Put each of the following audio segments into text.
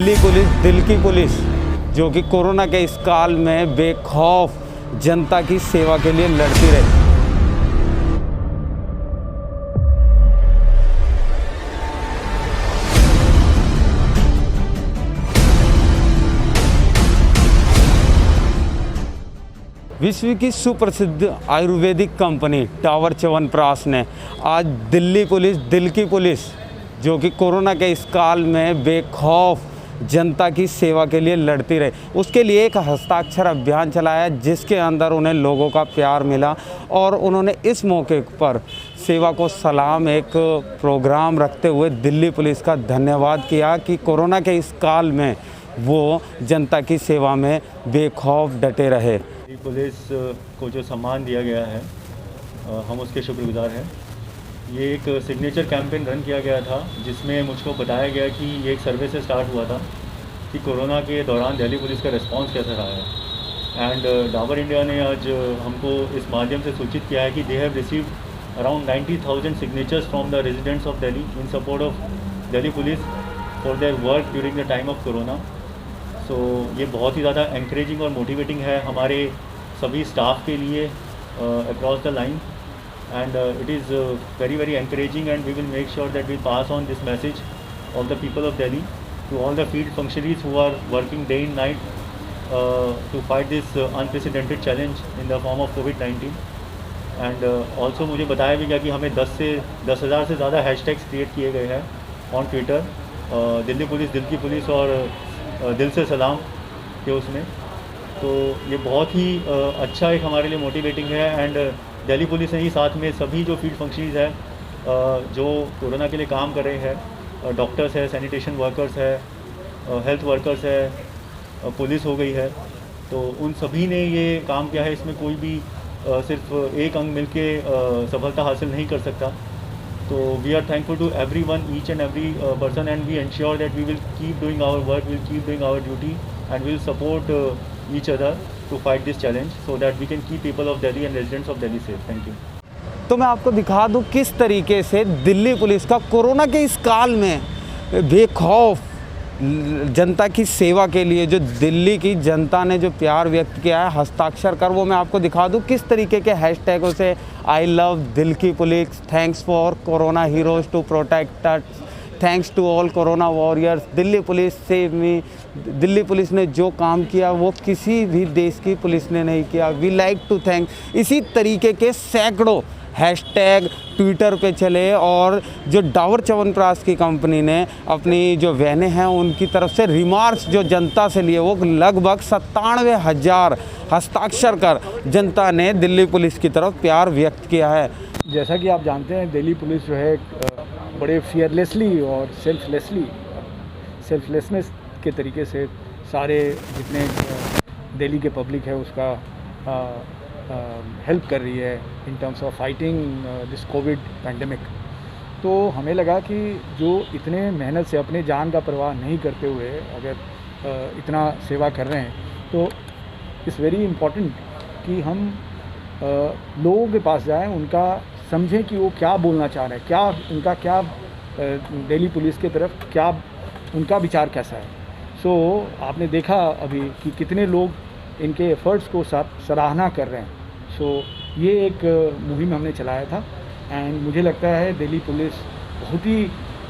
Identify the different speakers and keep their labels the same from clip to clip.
Speaker 1: Delhi police दिल की police जो कि कोरोना के इस काल में बेखौफ जनता की सेवा के लिए लड़ती रही। विश्व की सुप्रसिद्ध आयुर्वेदिक कंपनी डाबर च्यवनप्राश ने आज दिल्ली पुलिस दिल की पुलिस जो कि कोरोना के इस काल में बेखौफ जनता की सेवा के लिए लड़ती रही, उसके लिए एक हस्ताक्षर अभियान चलाया जिसके अंदर उन्हें लोगों का प्यार मिला और उन्होंने इस मौके पर सेवा को सलाम एक प्रोग्राम रखते हुए दिल्ली पुलिस का धन्यवाद किया कि कोरोना के इस काल में वो जनता की सेवा में बेखौफ डटे रहे।
Speaker 2: पुलिस को जो सम्मान दिया गया है हम उसके शुक्रगुजार हैं। ये एक सिग्नेचर कैंपेन रन किया गया था जिसमें मुझको बताया गया कि ये एक सर्वे से स्टार्ट हुआ था कि कोरोना के दौरान दिल्ली पुलिस का रिस्पांस कैसा रहा है। एंड डाबर इंडिया ने आज हमको इस माध्यम से सूचित किया है कि they have received around 90,000 signatures from the residents of Delhi in support of Delhi police for their work during the time of corona. So ये बहुत ही ज़्यादा एनकरेजिंग और मोटिवेटिंग है हमारे सभी स्टाफ के लिए across the line, and it is very encouraging, and we will make sure that we pass on this message of the people of Delhi to all the field functionaries who are working day and night to fight this unprecedented challenge in the form of COVID-19. and also मुझे बताया भी गया कि हमें 10,000 से ज़्यादा hashtags create किए गए हैं ऑन ट्विटर दिल्ली पुलिस दिल की पुलिस और दिल से सलाम के उसमें। तो ये बहुत ही अच्छा एक हमारे लिए मोटिवेटिंग है। एंड दिल्ली पुलिस ने ही साथ में सभी जो फील्ड फंक्शनरीज हैं जो कोरोना के लिए काम कर रहे हैं, डॉक्टर्स है, सैनिटेशन वर्कर्स है, हेल्थ वर्कर्स है, पुलिस हो गई है, तो उन सभी ने ये काम किया है। इसमें कोई भी सिर्फ एक अंग मिलके सफलता हासिल नहीं कर सकता। तो we are thankful to everyone, each and every person, and we ensure that we will keep doing our work, will keep doing our duty, and we will support each other to fight this challenge so that we can keep people of Delhi and residents of Delhi safe. Thank you.
Speaker 1: तो मैं आपको दिखा दूं किस तरीके से Delhi police का corona के इस काल में बेखौफ जनता की सेवा के लिए जो दिल्ली की जनता ने जो प्यार व्यक्त किया है हस्ताक्षर कर, वो मैं आपको दिखा दूं किस तरीके के हैशटैगों से आई लव दिल की police, thanks for corona heroes to protect us, thanks to all corona warriors, Delhi police save me. Delhi police ने जो काम किया वो किसी भी देश की पुलिस ने नहीं किया, वी लाइक टू थैंक। इसी तरीके के सैकड़ों हैशटैग ट्विटर पे चले और जो डाबर च्यवनप्राश की कंपनी ने अपनी जो वैनें हैं उनकी तरफ से रिमार्क्स जो जनता से लिए वो लगभग 97,000 हस्ताक्षर कर जनता ने दिल्ली पुलिस की तरफ प्यार व्यक्त किया है।
Speaker 3: जैसा कि आप जानते हैं दिल्ली पुलिस जो है बड़े फियरलेसली और सेल्फलेसनेस के तरीके से सारे जितने दिल्ली के पब्लिक है उसका हेल्प कर रही है in terms of fighting this Covid pandemic. तो हमें लगा कि जो इतने मेहनत से अपने जान का परवाह नहीं करते हुए अगर इतना सेवा कर रहे हैं तो इट्स वेरी इम्पॉर्टेंट कि हम लोगों के पास जाएं, उनका समझें कि वो क्या बोलना चाह रहे हैं, क्या उनका क्या दिल्ली पुलिस की तरफ क्या उनका विचार कैसा है। सो आपने देखा अभी कि कितने लोग इनके एफ़र्ट्स को सराहना कर रहे हैं। सो ये एक मुहिम हमने चलाया था एंड मुझे लगता है दिल्ली पुलिस बहुत ही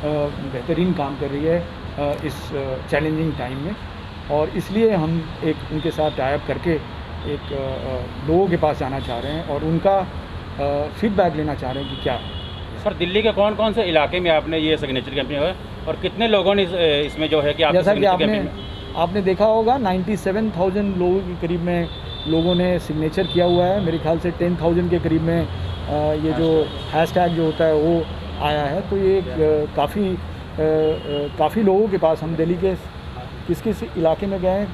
Speaker 3: बेहतरीन काम कर रही है इस चैलेंजिंग टाइम में, और इसलिए हम एक उनके साथ टाई अप करके एक लोगों के पास जाना चाह रहे हैं और उनका फीडबैक लेना चाह रहे हैं कि क्या।
Speaker 4: सर दिल्ली के कौन कौन से इलाके में आपने ये सिग्नेचर कैंपेन है और कितने लोगों ने इसमें जो है कि
Speaker 3: जैसा कि आपने देखा होगा 97,000 लोगों के करीब में लोगों ने सिग्नेचर किया हुआ है। मेरे ख्याल से 10,000 के करीब में ये जो हैशटैग जो होता है वो आया है। तो ये काफ़ी लोगों के पास हम दिल्ली के किस इलाके में गए,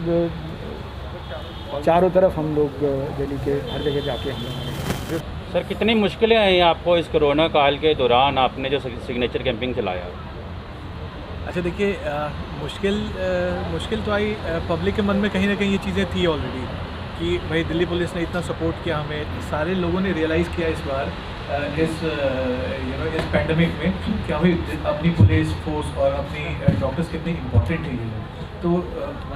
Speaker 3: चारों तरफ हम लोग दिल्ली के हर जगह जाके हम।
Speaker 4: सर कितनी मुश्किलें आई आपको इस कोरोना काल के दौरान आपने जो सिग्नेचर कैंपेन चलाया?
Speaker 5: अच्छा देखिए, मुश्किल तो आई पब्लिक के मन में कहीं ना कहीं ये चीज़ें थी ऑलरेडी कि भाई दिल्ली पुलिस ने इतना सपोर्ट किया हमें। सारे लोगों ने रियलाइज़ किया इस बार इस पैंडमिक में कि हमें अपनी पुलिस फोर्स और अपनी डॉक्टर्स कितने इम्पोर्टेंट है ये लोग। तो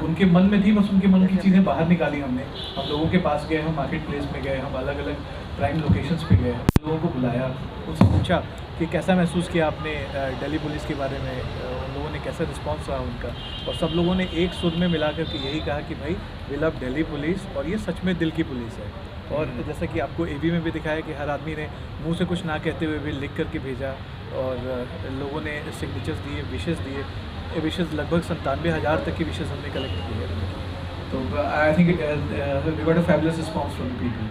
Speaker 5: उनके मन में थी, बस उनके मन की चीज़ें बाहर निकाली हमने। हम लोगों के पास गए, हम मार्केट प्लेस में गए, हम अलग अलग प्राइम लोकेशंस पे गए, लोगों को बुलाया, उनसे पूछा कि कैसा महसूस किया आपने दिल्ली पुलिस के बारे में, उन लोगों ने कैसा रिस्पांस रहा उनका, और सब लोगों ने एक सुर में मिला करके यही कहा कि भाई वी लव दिल्ली पुलिस, और ये सच में दिल की पुलिस है। और जैसा कि आपको एवी में भी दिखाया कि हर आदमी ने मुंह से कुछ ना कहते हुए भी लिख करके भेजा, और लोगों ने सिग्नेचर्स दिए, विशेज़ दिए। विशेज़ लगभग 97,000 तक की विशेज़ हमने कलेक्ट की है। तो I think we got a fabulous response from the people.